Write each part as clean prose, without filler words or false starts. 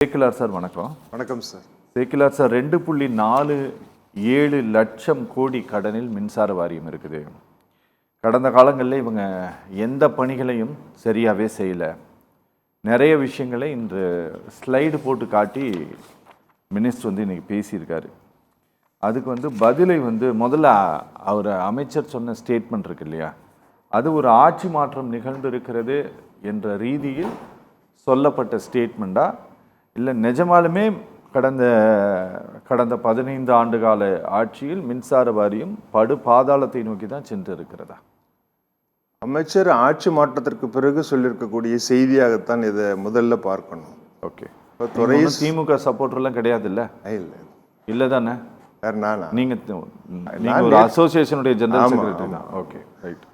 Sekkizhar sir வணக்கம். வணக்கம் sir. Sekkizhar sir, 2.47 லட்சம் கோடி கடனில் மின்சார வாரியம் இருக்குது. கடந்த காலங்களில் இவங்க எந்த பணிகளையும் சரியாகவே செய்யலை. நிறைய விஷயங்களை இன்று ஸ்லைடு போட்டு காட்டி மினிஸ்டர் இன்றைக்கி பேசியிருக்காரு. அதுக்கு பதிலை முதல்ல அவர் அமைச்சர் சொன்ன ஸ்டேட்மெண்ட் இருக்கு இல்லையா, அது ஒரு ஆட்சி மாற்றம் நிகழ்ந்திருக்கிறது என்ற ரீதியில் சொல்லப்பட்ட ஸ்டேட்மெண்ட்டா, இல்லை நிஜமாலுமே கடந்த 15 ஆண்டு கால ஆட்சியில் மின்சார வாரியம் படு பாதாளத்தை நோக்கி தான் சென்று இருக்கிறதா? அமைச்சர் ஆட்சி மாற்றத்திற்கு பிறகு சொல்லியிருக்கக்கூடிய செய்தியாகத்தான் இதை முதல்ல பார்க்கணும். ஓகே, துறை திமுக சப்போர்ட்டர்லாம் கிடையாது இல்லை? இல்லை தானே? நீங்கள் ஒரு அசோசியேஷனுடைய ஜெனரல் செக்ரட்டரி தான். Okay, right.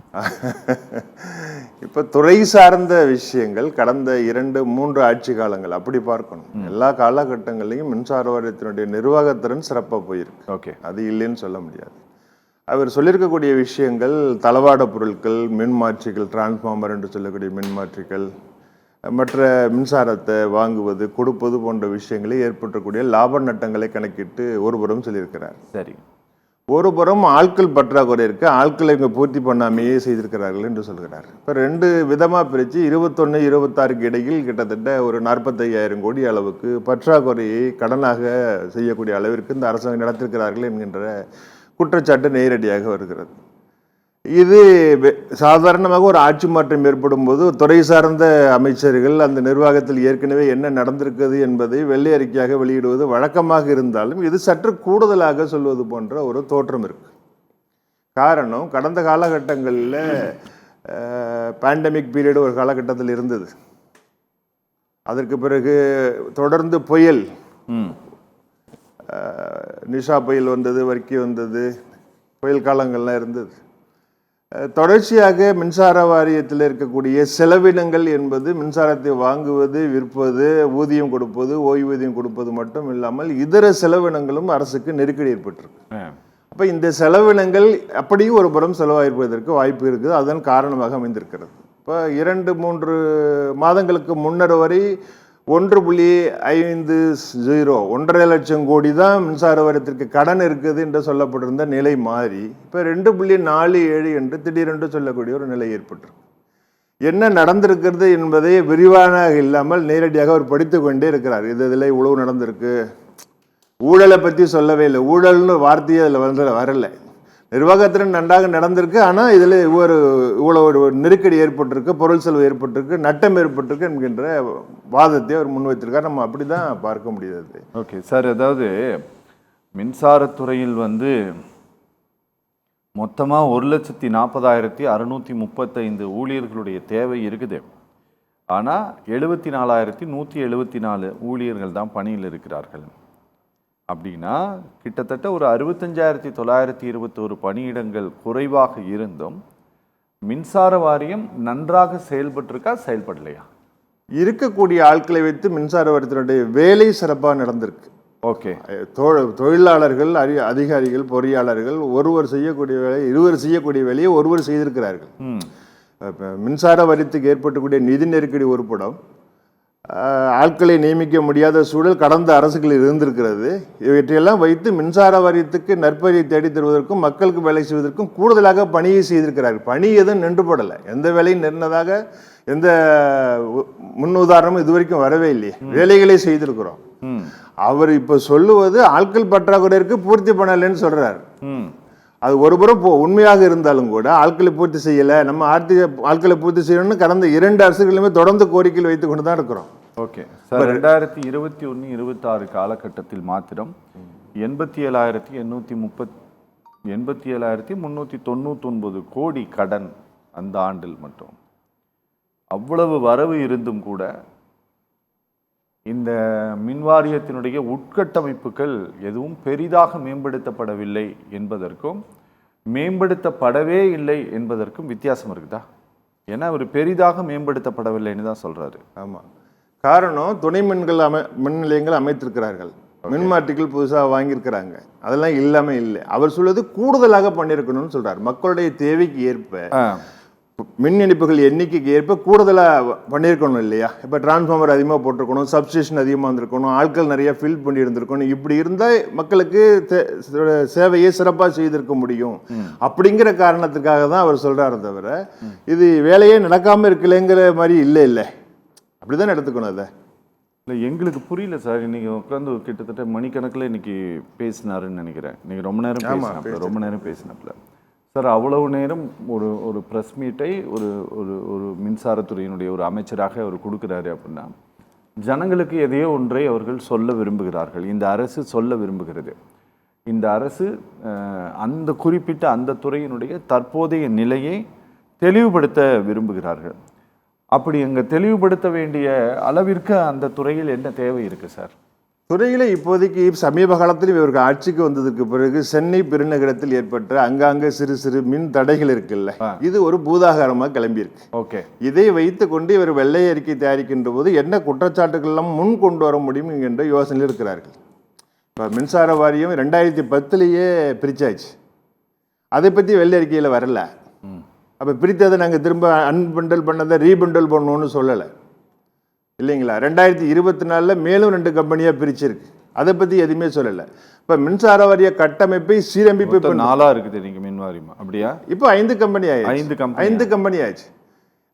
இப்போ துறை சார்ந்த விஷயங்கள் கடந்த 2-3 ஆட்சி காலங்கள் அப்படி பார்க்கணும். எல்லா காலகட்டங்களையும் மின்சார வாரியத்தினுடைய நிர்வாகத்திறன் சிறப்பாக போயிருக்கு. ஓகே, அது இல்லைன்னு சொல்ல முடியாது. அவர் சொல்லியிருக்கக்கூடிய விஷயங்கள் தளவாட பொருட்கள், மின்மாற்றிகள், டிரான்ஸ்ஃபார்மர் என்று சொல்லக்கூடிய மின்மாற்றிகள், மற்ற மின்சாரத்தை வாங்குவது கொடுப்பது போன்ற விஷயங்களை ஏற்பட்டக்கூடிய லாப நட்டங்களை கணக்கிட்டு ஒருபுறம் சொல்லியிருக்கிறார். சரி. ஒருபுறம் ஆட்கள் பற்றாக்குறை இருக்கு, ஆட்களை இங்கே பூர்த்தி பண்ணாமையே செய்திருக்கிறார்கள் என்று சொல்கிறார். இப்போ 2 விதமாக பிரித்து 21-26க்கு இடையில் கிட்டத்தட்ட ஒரு 45,000 கோடி அளவுக்கு பற்றாக்குறையை கடனாக செய்யக்கூடிய அளவிற்கு இந்த அரசாங்கம் நடத்திருக்கிறார்கள் என்கின்ற குற்றச்சாட்டு நேரடியாக வருகிறது. இது சாதாரணமாக ஒரு ஆட்சி மாற்றம் ஏற்படும் போது துறை சார்ந்த அமைச்சர்கள் அந்த நிர்வாகத்தில் ஏற்கனவே என்ன நடந்திருக்கிறது என்பதை வெள்ளை அறிக்கையாக வெளியிடுவது வழக்கமாக இருந்தாலும் இது சற்று கூடுதலாக சொல்வது போன்ற ஒரு தோற்றம் இருக்கு. காரணம், கடந்த காலகட்டங்களில் பேண்டமிக் பீரியட் ஒரு காலகட்டத்தில் இருந்தது. அதற்கு பிறகு தொடர்ந்து புயல், நிஷா புயல் வந்தது, வர்க்கி வந்தது, புயல் காலங்கள்லாம் இருந்தது. தொடர்ச்சியாக மின்சார வாரியத்தில் இருக்கக்கூடிய செலவினங்கள் என்பது மின்சாரத்தை வாங்குவது, விற்பது, ஊதியம் கொடுப்பது, ஓய்வூதியம் கொடுப்பது மட்டும் இல்லாமல் இதர செலவினங்களும் அரசுக்கு நெருக்கடி ஏற்பட்டிருக்கு. அப்போ இந்த செலவினங்கள் அப்படியும் ஒரு புறம் செலவாயிருப்பதற்கு வாய்ப்பு இருக்குது. அதன் காரணமாக அமைந்திருக்கிறது. இப்போ 2-3 மாதங்களுக்கு முன்னர் வரை 1.50 1.5 லட்சம் கோடி தான் மின்சார வாரியத்திற்கு கடன் இருக்குது என்று சொல்லப்பட்டிருந்த நிலை மாறி இப்போ 2.47 என்று திடீரென்று சொல்லக்கூடிய ஒரு நிலை ஏற்பட்டிருக்கு. என்ன நடந்திருக்கிறது என்பதை விரிவான இல்லாமல் நேரடியாக அவர் படித்து கொண்டே இருக்கிறார். இதில் இவ்வளவு நடந்திருக்கு, ஊழலை பற்றி சொல்லவே இல்லை, ஊழல்னு வார்த்தையே அதில் வரலை. நிர்வாகத்திறன் நன்றாக நடந்திருக்கு, ஆனால் இதில் இவ்வளோ ஒரு நெருக்கடி ஏற்பட்டிருக்கு, பொருள் செலவு ஏற்பட்டிருக்கு, நட்டம் ஏற்பட்டிருக்கு என்கின்ற வாதத்தை அவர் முன்வைத்திருக்கார். நம்ம அப்படி தான் பார்க்க முடியாது. ஓகே சார், அதாவது மின்சாரத்துறையில் மொத்தமாக 1,40,635 ஊழியர்களுடைய தேவை இருக்குது. ஆனால் 74,174 ஊழியர்கள் தான் பணியில் இருக்கிறார்கள். அப்படின்னா கிட்டத்தட்ட ஒரு 65,921 பணியிடங்கள் குறைவாக இருந்தும் மின்சார வாரியம் நன்றாக செயல்பட்டிருக்கா, செயல்படலையா? இருக்கக்கூடிய ஆட்களை வைத்து மின்சார வாரியத்தினுடைய வேலை சிறப்பாக நடந்திருக்கு. ஓகே, தொழிலாளர்கள், அதிகாரிகள், பொறியாளர்கள் ஒருவர் செய்யக்கூடிய வேலையை இருவர் செய்யக்கூடிய வேலையை ஒருவர் செய்திருக்கிறார்கள். மின்சார வாரியத்துக்கு ஏற்பட்டக்கூடிய நிதி நெருக்கடி ஒரு புறம், ஆட்களை நியமிக்க முடியாத சூழல் கடந்த அரசுகளில் இருந்திருக்கிறது. இவற்றையெல்லாம் வைத்து மின்சார வாரியத்துக்கு நற்பணியை தேடி தருவதற்கும் மக்களுக்கு வேலை செய்வதற்கும் கூடுதலாக பணியை செய்திருக்கிறார்கள். பணி எதுவும் நின்றுபடலை, எந்த வேலையும் நின்றதாக எந்த முன் உதாரணமும் இதுவரைக்கும் வரவே இல்லையே. வேலைகளை செய்திருக்கிறோம். அவர் இப்போ சொல்லுவது ஆட்கள் பற்றாக்குறை இருக்கு, பூர்த்தி பண்ணலைன்னு சொல்றாரு. அது ஒருபுறம் உண்மையாக இருந்தாலும் கூட ஆட்களை பூர்த்தி செய்யலை, நம்ம ஆட்களை பூர்த்தி செய்யணும்னு கடந்த 2 அரசுகளுமே தொடர்ந்து கோரிக்கையில் வைத்து கொண்டு தான் இருக்கிறோம். ஓகே சார், 2021-26 காலகட்டத்தில் மாத்திரம் 87,399 கோடி கடன் அந்த ஆண்டில் மட்டும். அவ்வளவு வரவு இருந்தும் கூட இந்த மின்வாரியத்தினுடைய உட்கட்டமைப்புகள் எதுவும் பெரிதாக மேம்படுத்தப்படவில்லை என்பதற்கும் மேம்படுத்தப்படவே இல்லை என்பதற்கும் வித்தியாசம் இருக்குதா? ஏன்னா அவர் பெரிதாக மேம்படுத்தப்படவில்லைன்னு தான் சொல்றாரு. ஆமாம், காரணம் துணை மின் நிலையங்கள் அமைத்திருக்கிறார்கள், மின்மாற்றிகள் புதுசாக வாங்கியிருக்கிறாங்க, அதெல்லாம் இல்லாமல் இல்லை. அவர் சொல்வது கூடுதலாக பண்ணியிருக்கணும்னு சொல்றாரு. மக்களுடைய தேவைக்கு ஏற்ப மின் இணைப்புகள் எண்ணிக்கைக்கு ஏற்ப கூடுதலாக பண்ணியிருக்கணும் இல்லையா? இப்போ டிரான்ஸ்ஃபார்மர் அதிகமாக போட்டிருக்கணும், சப்ஸ்டேஷன் அதிகமாக இருந்திருக்கணும், ஆட்கள் நிறைய ஃபில் பண்ணி இருந்திருக்கணும். இப்படி இருந்தால் மக்களுக்கு சேவையை சிறப்பாக செய்திருக்க முடியும். அப்படிங்கிற காரணத்துக்காக தான் அவர் சொல்கிறாரு தவிர இது வேலையே நடக்காமல் இருக்கலைங்கிற மாதிரி இல்லை. அப்படி தான் எடுத்துக்கணும் அதை. இல்லை, எங்களுக்கு புரியல சார். இன்னைக்கு உட்காந்து கிட்டத்தட்ட மணிக்கணக்கில் இன்னைக்கு பேசினாருன்னு நினைக்கிறேன். இன்னைக்கு ரொம்ப நேரம் பேசினப்பல சார், அவ்வளவு நேரம் ஒரு ப்ரெஸ் மீட்டை ஒரு ஒரு ஒரு மின்சாரத்துறையினுடைய ஒரு அமைச்சராக அவர் கொடுக்குறாரு அப்படின்னா, ஜனங்களுக்கு எதையோ ஒன்றை அவர்கள் சொல்ல விரும்புகிறார்கள். இந்த அரசு சொல்ல விரும்புகிறது. இந்த அரசு அந்த குறிப்பிட்ட அந்த துறையினுடைய தற்போதைய நிலையை தெளிவுபடுத்த விரும்புகிறார்கள். அப்படி அங்கே தெளிவுபடுத்த வேண்டிய அளவிற்கு அந்த துறையில் என்ன தேவை இருக்குது சார்? துறையில் இப்போதைக்கு சமீப காலத்தில் இவருக்கு ஆட்சிக்கு வந்ததுக்கு பிறகு சென்னை பெருநகரத்தில் ஏற்பட்ட அங்காங்கே சிறு சிறு மின் தடைகள் இருக்குல்ல, இது ஒரு பூதாகாரமாக கிளம்பியிருக்கு. ஓகே, இதை வைத்து கொண்டு இவர் வெள்ளை அறிக்கை தயாரிக்கின்ற போது என்ன குற்றச்சாட்டுகள் எல்லாம் முன் கொண்டு வர முடியும் என்ற யோசனையில் இருக்கிறார்கள். இப்போ மின்சார வாரியம் 2010 பிரிச்சாச்சு. அதை பற்றி வெள்ளை அறிக்கையில் வரல. அப்போ பிரித்ததை நாங்கள் திரும்ப அன்பண்டல் பண்ணதை ரீபண்டல் பண்ணணும்னு சொல்லலை இல்லைங்களா? 2024 மேலும் 2 கம்பெனியாக பிரிச்சிருக்கு. அதை பற்றி எதுவுமே சொல்லலை. இப்போ மின்சார வாரிய கட்டமைப்பை சீரமைப்பு இப்போ 4 இருக்குது நீங்கள் மின் வாரியம். அப்படியா? இப்போ 5 கம்பெனி ஆயிடுச்சு. 5 கம்பெனி ஆயிடுச்சு.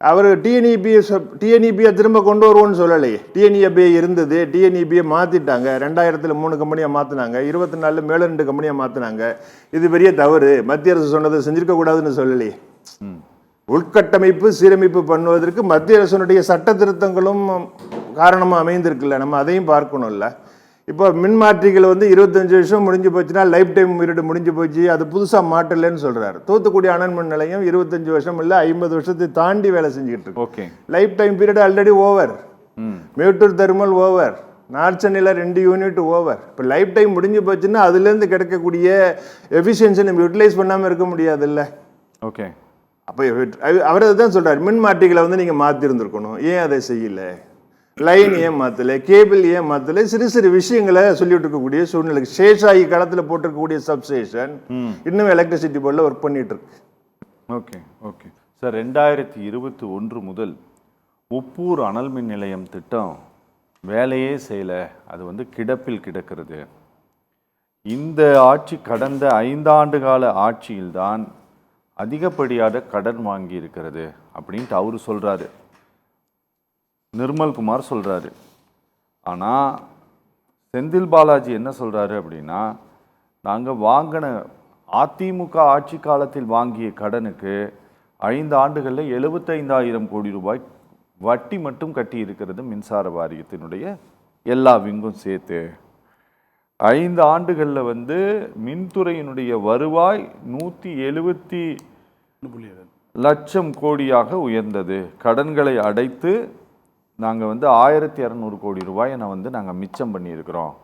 அவர் டிஎன்இபியை திரும்ப கொண்டு வருவோன்னு சொல்லலையே. டிஎன்இபிஐ இருந்தது, டிஎன்இபியை மாற்றிட்டாங்க. 2000 3 கம்பெனியாக மாற்றினாங்க. 24 மேலும் 2 கம்பெனியாக மாற்றினாங்க. இது பெரிய தவறு, மத்திய அரசு சொன்னதை செஞ்சிருக்க கூடாதுன்னு சொல்லலையே. உள்கட்டமைப்பு சீரமைப்பு பண்ணுவதற்கு மத்திய அரசுடைய சட்ட திருத்தங்களும் காரணமாக அமைந்திருக்குல்ல, நம்ம அதையும் பார்க்கணும்ல. இப்போ மின்மாற்றிகள் 25 வருஷம் முடிஞ்சு போச்சுன்னா லைஃப் டைம் பீரியட் முடிஞ்சு போச்சு, அது புதுசாக மாட்டலன்னு சொல்கிறார். தூத்துக்குடி அனல் மின் நிலையம் 25 வருஷம் இல்லை 50 வருஷத்தை தாண்டி வேலை செஞ்சுக்கிட்டு இருக்கு. Okay, life time period already over. Mettur thermal over, நார்ச்சனில் 2 யூனிட் ஓவர். இப்போ லைஃப் டைம் முடிஞ்சு போச்சுன்னா அதுலேருந்து கிடைக்கக்கூடிய எஃபிஷியன்சி நம்ம யூட்டிலைஸ் பண்ணாமல் இருக்க முடியாதுல்ல. ஓகே, அப்போ அவர் தான் சொல்கிறார், மின்மாற்றிகளை நீங்கள் மாற்றிருந்துருக்கணும், ஏன் அதை செய்யலை? லைன் ஏன் மாற்றலை? கேபிள் ஏன் மாற்றலை? சிறு சிறு விஷயங்களை சொல்லிட்டு இருக்கக்கூடிய சூழ்நிலை. சேஷாயி காலத்தில் போட்டிருக்கக்கூடிய சப்ஸ்டேஷன் இன்னும் எலக்ட்ரிசிட்டி போர்டில் ஒர்க் பண்ணிட்டு இருக்கு. ஓகே ஓகே சார், 2021 முதல் உப்பூர் அனல் மின் நிலையம் திட்டம் வேலையே செய்யலை. அது கிடப்பில் கிடக்கிறது. இந்த ஆட்சி கடந்த 5 ஆண்டு கால ஆட்சியில்தான் அதிகப்படியாக கடன் வாங்கி இருக்கிறது அப்படின்ட்டு அவர் சொல்கிறாரு, நிர்மல்குமார் சொல்கிறாரு. ஆனால் செந்தில் பாலாஜி என்ன சொல்கிறாரு அப்படின்னா, நாங்கள் வாங்கின அதிமுக ஆட்சி காலத்தில் வாங்கிய கடனுக்கு 5 ஆண்டுகளில் 75,000 கோடி ரூபாய் வட்டி மட்டும் கட்டி இருக்கிறது மின்சார வாரியத்தினுடைய எல்லா விங்கும் சேர்த்து. 5 ஆண்டுகளில் மின்துறையினுடைய வருவாய் 170 லட்சம் கோடியாக உயர்ந்தது. கடன்களை அடைத்து நாங்கள் 1200 கோடி ரூபாயை நாங்கள் மிச்சம் பண்ணியிருக்கிறோம்.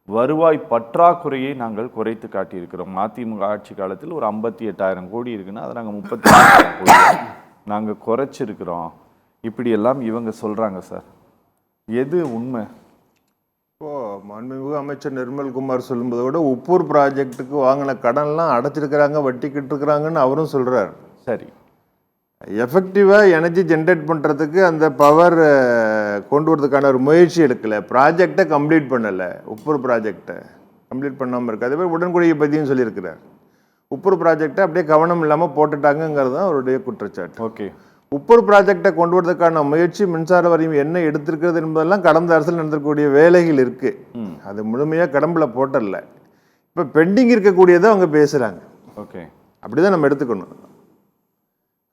வருவாய் பற்றாக்குறையை நாங்கள் குறைத்து காட்டியிருக்கிறோம். அதிமுக ஆட்சி காலத்தில் ஒரு 58,000 கோடி இருக்குன்னா அதை நாங்கள் 30,000 கோடி நாங்கள் குறைச்சிருக்கிறோம். இப்படியெல்லாம் இவங்க சொல்கிறாங்க சார். எது உண்மை? இப்போது மாண்புமிகு அமைச்சர் நிர்மல்குமார் சொல்லும்போது விட உப்பூர் ப்ராஜெக்ட்டுக்கு வாங்கின கடன்லாம் அடைச்சிருக்கிறாங்க, வட்டிக்கிட்டு இருக்கிறாங்கன்னு அவரும் சொல்கிறார். சரி, எஃபெக்டிவாக எனர்ஜி ஜென்ரேட் பண்ணுறதுக்கு அந்த பவர் கொண்டு வரதுக்கான ஒரு முயற்சி எடுக்கலை. ப்ராஜெக்டை கம்ப்ளீட் பண்ணலை. உப்பூர் ப்ராஜெக்டை கம்ப்ளீட் பண்ணாமல் இருக்குது. அதே மாதிரி உடன்குடியை பற்றியும் சொல்லியிருக்கிறார். உப்பூர் ப்ராஜெக்டை அப்படியே கவனம் இல்லாமல் போட்டுட்டாங்கிறது தான் அவருடைய குற்றச்சாட்டு. ஓகே, உப்பூர் ப்ராஜெக்டை கொண்டு வரதுக்கான முயற்சி மின்சார வாரியம் என்ன எடுத்திருக்கிறது என்பதெல்லாம் கடந்த அரசில் நடந்தக்கூடிய வேலைகள் இருக்குது. அது முழுமையாக கடம்பில் போட்டல. இப்போ பெண்டிங் இருக்கக்கூடியதை அவங்க பேசுகிறாங்க. ஓகே, அப்படி தான் நம்ம எடுத்துக்கணும்.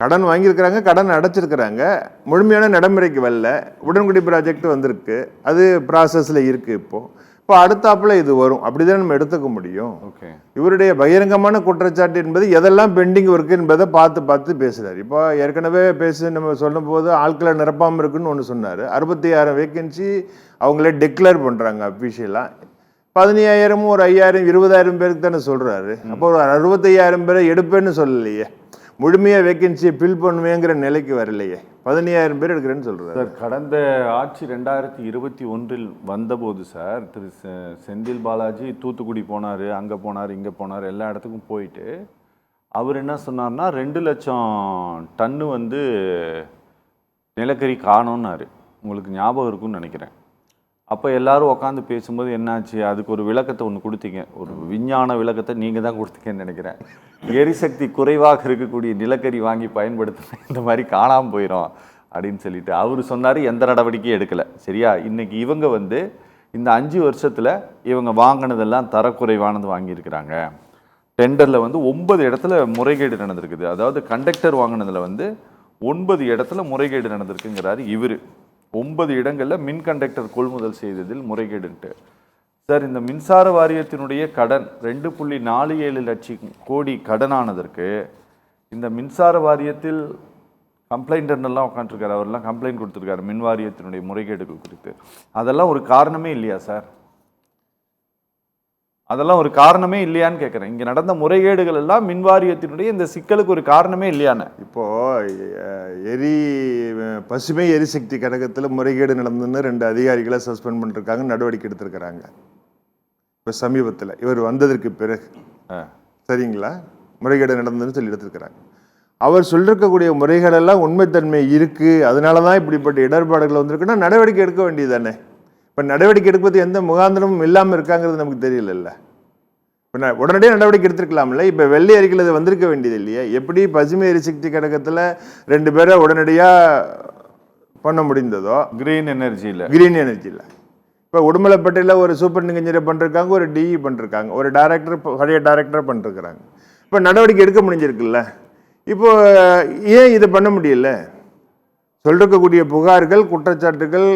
கடன் வாங்கியிருக்கிறாங்க, கடன் அடைச்சிருக்கிறாங்க, முழுமையான நடைமுறைக்கு வரல. உடன்குடி ப்ராஜெக்ட் வந்திருக்கு, அது ப்ராசஸில் இருக்குது. இப்போ அடுத்தாப்புல இது வரும். அப்படி தான் நம்ம எடுத்துக்க முடியும். ஓகே, இவருடைய பகிரங்கமான குற்றச்சாட்டு என்பது எதெல்லாம் பெண்டிங் இருக்கு என்பதை பார்த்து பேசுகிறார். இப்போ ஏற்கனவே நம்ம சொல்லும் போது ஆட்களை நிரப்பாமல் இருக்குன்னு ஒன்று சொன்னார். 66 வேக்கன்சி அவங்களே டிக்ளேர் பண்ணுறாங்க அஃபிஷியலாக. 15,000 ஒரு 5,000 20,000 பேருக்கு தானே சொல்கிறாரு. அப்போ ஒரு 65,000 பேரை எடுப்பேன்னு சொல்லலையே, முழுமையாக வேக்கன்சியை ஃபில் பண்ணுவேங்கிற நிலைக்கு வரலையே. 15,000 பேர் எடுக்கிறேன்னு சொல்கிறார். சார், கடந்த ஆட்சி 2021 வந்தபோது சார் திரு செந்தில் பாலாஜி தூத்துக்குடி போனார், அங்கே போனார், இங்கே போனார், எல்லா இடத்துக்கும் போயிட்டு அவர் என்ன சொன்னார்னா 2 லட்சம் டன்னு வந்து நிலக்கரி காணோன்னாரு. உங்களுக்கு ஞாபகம் இருக்குன்னு நினைக்கிறேன். அப்போ எல்லாரும் உட்காந்து பேசும்போது என்னாச்சு, அதுக்கு ஒரு விளக்கத்தை ஒன்று கொடுத்தீங்க, ஒரு விஞ்ஞான விளக்கத்தை நீங்கள் தான் கொடுத்தீங்கன்னு நினைக்கிறேன். எரிசக்தி குறைவாக இருக்கக்கூடிய நிலக்கரி வாங்கி பயன்படுத்தினா இந்த மாதிரி காணாமல் போயிடும் அப்படின்னு சொல்லிட்டு அவர் சொன்னார். எந்த நடவடிக்கையும் எடுக்கலை. சரியா? இன்னைக்கு இவங்க வந்து இந்த 5 வருஷத்தில் இவங்க வாங்கினதெல்லாம் தரக்குறைவானது வாங்கியிருக்கிறாங்க. டெண்டரில் வந்து 9 இடத்துல முறைகேடு நடந்திருக்குது. அதாவது கண்டக்டர் வாங்கினதில் வந்து 9 இடத்துல முறைகேடு நடந்திருக்குங்கிறாரு இவர். 9 இடங்களில் மின் கண்டக்டர் கொள்முதல் செய்ததில் முறைகேடுன்ட்டு. சார், இந்த மின்சார வாரியத்தினுடைய கடன் 2.47 லட்சம் கோடி கடனானதற்கு இந்த மின்சார வாரியத்தில் கம்ப்ளைண்டர்னெல்லாம் உட்காந்துருக்காரு. அவரெல்லாம் கம்ப்ளைண்ட் கொடுத்துருக்காரு மின் வாரியத்தினுடைய முறைகேடுகள் குறித்து. அதெல்லாம் ஒரு காரணமே இல்லையா சார்? அதெல்லாம் ஒரு காரணமே இல்லையான்னு கேட்குறேன். இங்கே நடந்த முறைகேடுகள் எல்லாம் மின் வாரியத்தினுடைய இந்த சிக்கலுக்கு ஒரு காரணமே இல்லையான்னு. இப்போது பசுமை எரிசக்தி கழகத்தில் முறைகேடு நடந்ததுன்னு 2 அதிகாரிகளை சஸ்பெண்ட் பண்ணிருக்காங்க, நடவடிக்கை எடுத்திருக்கிறாங்க. இப்போ சமீபத்தில் இவர் வந்ததற்கு பிறகு சரிங்களா, முறைகேடு நடந்ததுன்னு சொல்லி எடுத்திருக்கிறாங்க. அவர் சொல்லிருக்கக்கூடிய முறைகளெல்லாம் உண்மைத்தன்மை இருக்குது, அதனால தான் இப்படிப்பட்ட இடர்பாடுகள் வந்திருக்குன்னா நடவடிக்கை எடுக்க வேண்டியது தானே. இப்போ நடவடிக்கை எடுப்பது எந்த முகாந்திரமும் இல்லாமல் இருக்காங்கிறது நமக்கு தெரியல. இப்போ உடனடியாக நடவடிக்கை எடுத்துருக்கலாம்ல. இப்போ வெள்ளை அறிக்கையில் அது வந்திருக்க வேண்டியது இல்லையா? எப்படி பசுமை எரிசக்தி கழகத்தில் 2 பேரை உடனடியாக பண்ண முடிந்ததோ கிரீன் எனர்ஜியில் இப்போ உடுமலைப்பேட்டையில் ஒரு சூப்பர் இன்ஜினியரை பண்ணிருக்காங்க, ஒரு டிஇ பண்ணிருக்காங்க, ஒரு டைரக்டர் பழைய டைரக்டரை பண்ணிருக்கிறாங்க. இப்போ நடவடிக்கை எடுக்க முடிஞ்சிருக்குல்ல. இப்போ ஏன் இதை பண்ண முடியல? சொல்லிருக்கக்கூடிய புகார்கள் குற்றச்சாட்டுகள்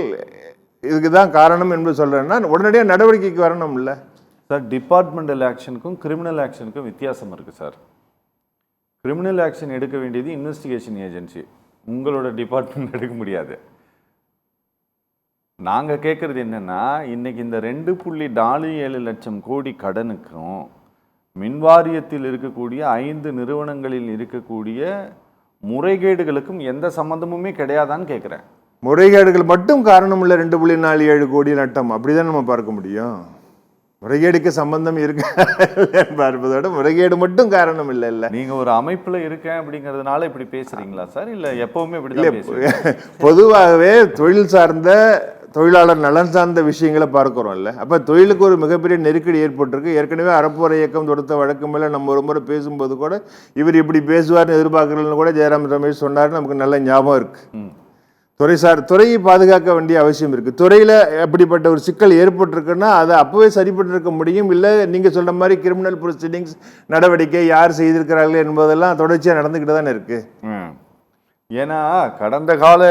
இதுக்கு தான் காரணம் என்று சொல்கிறேன்னா உடனடியாக நடவடிக்கைக்கு வரணும் இல்லை சார்? டிபார்ட்மெண்டல் ஆக்ஷனுக்கும் கிரிமினல் ஆக்ஷனுக்கும் வித்தியாசம் இருக்குது சார். கிரிமினல் ஆக்ஷன் எடுக்க வேண்டியது இன்வெஸ்டிகேஷன் ஏஜென்சி, உங்களோட டிபார்ட்மெண்ட் எடுக்க முடியாது. நாங்கள் கேட்குறது என்னென்னா, இன்றைக்கி இந்த 2.47 லட்சம் கோடி கடனுக்கும் மின்வாரியத்தில் இருக்கக்கூடிய 5 நிறுவனங்களில் இருக்கக்கூடிய முறைகேடுகளுக்கும் எந்த சம்மந்தமுமே கிடையாதான்னு கேட்குறேன். முறைகேடுகள் மட்டும் காரணம் இல்லை 2.47 கோடி நட்டம், அப்படிதான் நம்ம பார்க்க முடியும். முறைகேடுக்கு சம்பந்தம் இருக்கு பார்ப்பதோட முறைகேடு மட்டும் காரணம் இல்லை. இல்லை நீங்கள் ஒரு அமைப்பில் இருக்கேன் அப்படிங்கிறதுனால இப்படி பேசுகிறீங்களா சார்? இல்லை எப்போவுமே இப்படி பொதுவாகவே தொழில் சார்ந்த தொழிலாளர் நலன் சார்ந்த விஷயங்களை பார்க்குறோம்ல. அப்போ தொழிலுக்கு ஒரு மிகப்பெரிய நெருக்கடி ஏற்பட்டிருக்கு. ஏற்கனவே அறப்போர் இயக்கம் தொடுத்த வழக்கு மேலே நம்ம ஒரு முறை பேசும்போது கூட இவர் இப்படி பேசுவார்னு எதிர்பார்க்கறதுன்னு கூட ஜெயராம் ரமேஷ் சொன்னார். நமக்கு நல்ல ஞாபகம் இருக்குது. துறையை பாதுகாக்க வேண்டிய அவசியம் இருக்குது. துறையில் எப்படிப்பட்ட ஒரு சிக்கல் ஏற்பட்டிருக்குன்னா அதை அப்போவே சரிப்பட்டிருக்க முடியும். இல்லை நீங்கள் சொல்கிற மாதிரி கிரிமினல் ப்ரொசீடிங்ஸ் நடவடிக்கை யார் செய்திருக்கிறார்கள் என்பதெல்லாம் தொடர்ச்சியாக நடந்துக்கிட்டு தானே இருக்குது. ஏன்னா கடந்த கால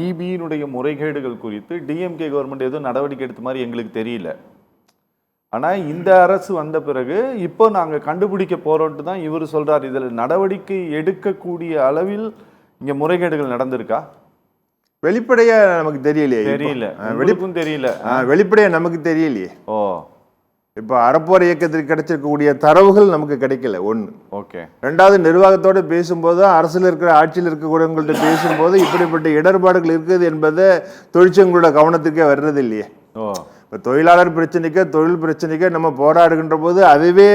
இபியினுடைய முறைகேடுகள் குறித்து டிஎம்கே கவர்மெண்ட் எதுவும் நடவடிக்கை எடுத்த மாதிரி எங்களுக்கு தெரியல. ஆனால் இந்த அரசு வந்த பிறகு இப்போ நாங்கள் கண்டுபிடிக்க போகிறோன்ட்டு தான் இவர் சொல்கிறார். இதில் நடவடிக்கை எடுக்கக்கூடிய அளவில் இங்கே முறைகேடுகள் நடந்திருக்கா? வெளிப்படையாக நமக்கு தெரியலையே. வெளிப்படையாக நமக்கு தெரியலையே. ஓ, இப்போ அறப்போர் இயக்கத்திற்கு கிடைச்சிருக்கக்கூடிய தரவுகள் நமக்கு கிடைக்கல. ஒன்று. ஓகே. 2வது, நிர்வாகத்தோடு பேசும்போது அரசில் இருக்கிற ஆட்சியில் இருக்கக்கூடியவங்கள்ட்ட பேசும்போது இப்படிப்பட்ட இடர்பாடுகள் இருக்குது என்பதை தொழிற்சங்களோட கவனத்துக்கே வர்றது இல்லையே. இப்போ தொழிலாளர் பிரச்சனைக்கு தொழில் பிரச்சனைக்கு நம்ம போராடுகின்ற போது அதுவே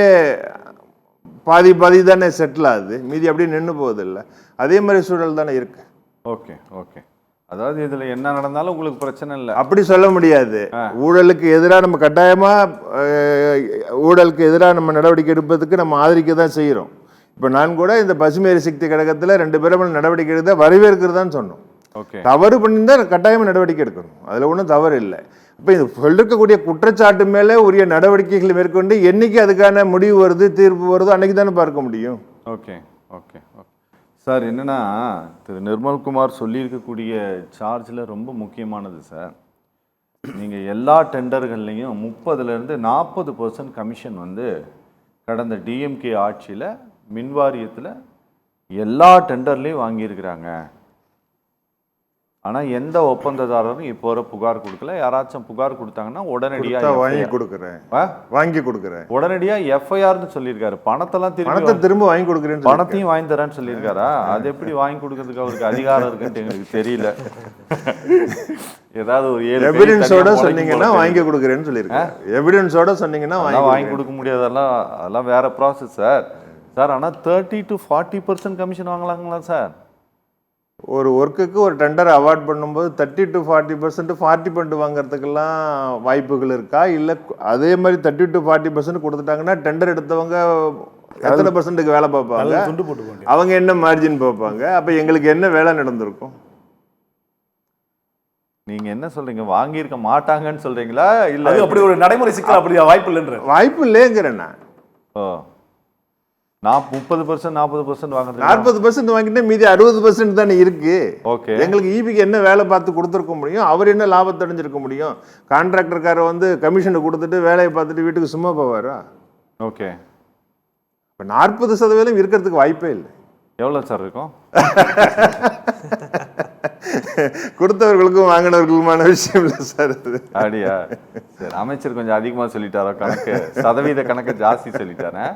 பாதி தானே செட்டில் ஆகுது, மீதி அப்படியே நின்று போகுது இல்லை. அதே மாதிரி சூழல் தானே இருக்கு. Okay okay. அதாவது இதில் என்ன நடந்தாலும் உங்களுக்கு பிரச்சனை இல்லை அப்படி சொல்ல முடியாது. ஊழலுக்கு எதிராக நம்ம கட்டாயமாக ஊழலுக்கு எதிராக நம்ம நடவடிக்கை எடுப்பதுக்கு நம்ம ஆதரிக்க தான் செய்கிறோம். இப்போ நான் கூட இந்த பசுமை எரிசக்தி கழகத்தில் 2 பேரும் நடவடிக்கை எடுத்தால் வரவேற்கிறதான்னு சொன்னோம். ஓகே. தவறு பண்ணியிருந்தால் கட்டாயமாக நடவடிக்கை எடுக்கணும், அதில் ஒன்றும் தவறு இல்லை. இப்போ இது சொல்லிருக்கக்கூடிய குற்றச்சாட்டு மேலே உரிய நடவடிக்கைகளை மேற்கொண்டு என்னைக்கு அதுக்கான முடிவு வருது, தீர்ப்பு வருதோ அன்னைக்கு தானே பார்க்க முடியும். Okay okay okay sir. என்னென்னா திரு நிர்மல்குமார் சொல்லியிருக்கக்கூடிய சார்ஜில் ரொம்ப முக்கியமானது சார். நீங்கள் எல்லா டெண்டர்கள்லையும் 30% 40% கமிஷன் வந்து கடந்த டிஎம்கே ஆட்சியில் மின்வாரியத்தில் எல்லா டெண்டர்லேயும் வாங்கியிருக்கிறாங்க. ஆனால் எந்த ஒப்பந்ததாரரும் இப்போ வர புகார் கொடுக்கல. யாராச்சும் புகார் கொடுத்தாங்கன்னா உடனடியாக வாங்கி கொடுக்குறேன் உடனடியாக எஃப்ஐஆர்னு சொல்லியிருக்காரு. பணத்தெல்லாம் திரும்ப வாங்கி கொடுக்குறேன், பணத்தையும் வாங்கி தரேன்னு சொல்லியிருக்காரா? அது எப்படி வாங்கி கொடுக்கறதுக்கு அவருக்கு அதிகாரம் இருக்குன்னு எங்களுக்கு தெரியல. ஏதாவது ஒரு எவிடன்ஸோட சொன்னீங்கன்னா வாங்கி கொடுக்குறேன்னு சொல்லியிருக்காரு. எவிடன்ஸோட சொன்னீங்கன்னா வாங்கி கொடுக்க முடியாதெல்லாம், அதெல்லாம் வேற ப்ராசஸ் சார். சார் ஆனால் 30 to 40% கமிஷன் வாங்கலாங்களா சார்? ஒரு ஒர்க்குக்கு ஒரு டெண்டர் அவார்ட் பண்ணும்போது 30 to 40% 40% வாங்குறதுக்கெல்லாம் வாய்ப்புகள் இருக்கா? இல்லை அதே மாதிரி 30 to 40% கொடுத்துட்டாங்கன்னா டெண்டர் எடுத்தவங்க எத்தனை பர்சன்ட்டுக்கு வேலை பார்ப்பாங்க, துண்டு போட்டு போங்க. அவங்க என்ன மார்ஜின் பார்ப்பாங்க, அப்போ எங்களுக்கு என்ன வேலை நடந்திருக்கும்? நீங்க என்ன சொல்றீங்க? வாங்கியிருக்க மாட்டாங்கன்னு சொல்றீங்களா? இல்ல அது அப்படி ஒரு நடைமுறை சிக்கல் அப்படி வாய்ப்பு இல்லைன்ற. வாய்ப்பு இல்லைங்கிறேன் நான். ஓ, நான் 30% 40% வாங்குறது 40% வாங்கிட்டே மீதி 60% தானே இருக்கு. ஓகே. எங்களுக்கு ஈபிக்கு என்ன வேலை பார்த்து கொடுத்துருக்க முடியும்? அவர் என்ன லாபத்தை அடைஞ்சிருக்க முடியும்? கான்ட்ராக்டர்காரர் வந்து கமிஷனை கொடுத்துட்டு வேலையை பார்த்துட்டு வீட்டுக்கு சும்மா போவாரா? ஓகே. இப்போ 40% இருக்கிறதுக்கு வாய்ப்பே இல்லை. எவ்வளோ சார் இருக்கும்? கொடுத்தவர்களுக்கும் வாங்கினவர்களுக்குமான விஷயம் இல்லை சார் அது. அப்படியா? சரி, அமைச்சர் கொஞ்சம் அதிகமாக சொல்லிட்டாரோ கணக்கு, சதவீத கணக்கு ஜாஸ்தி சொல்லிட்டாரேன்.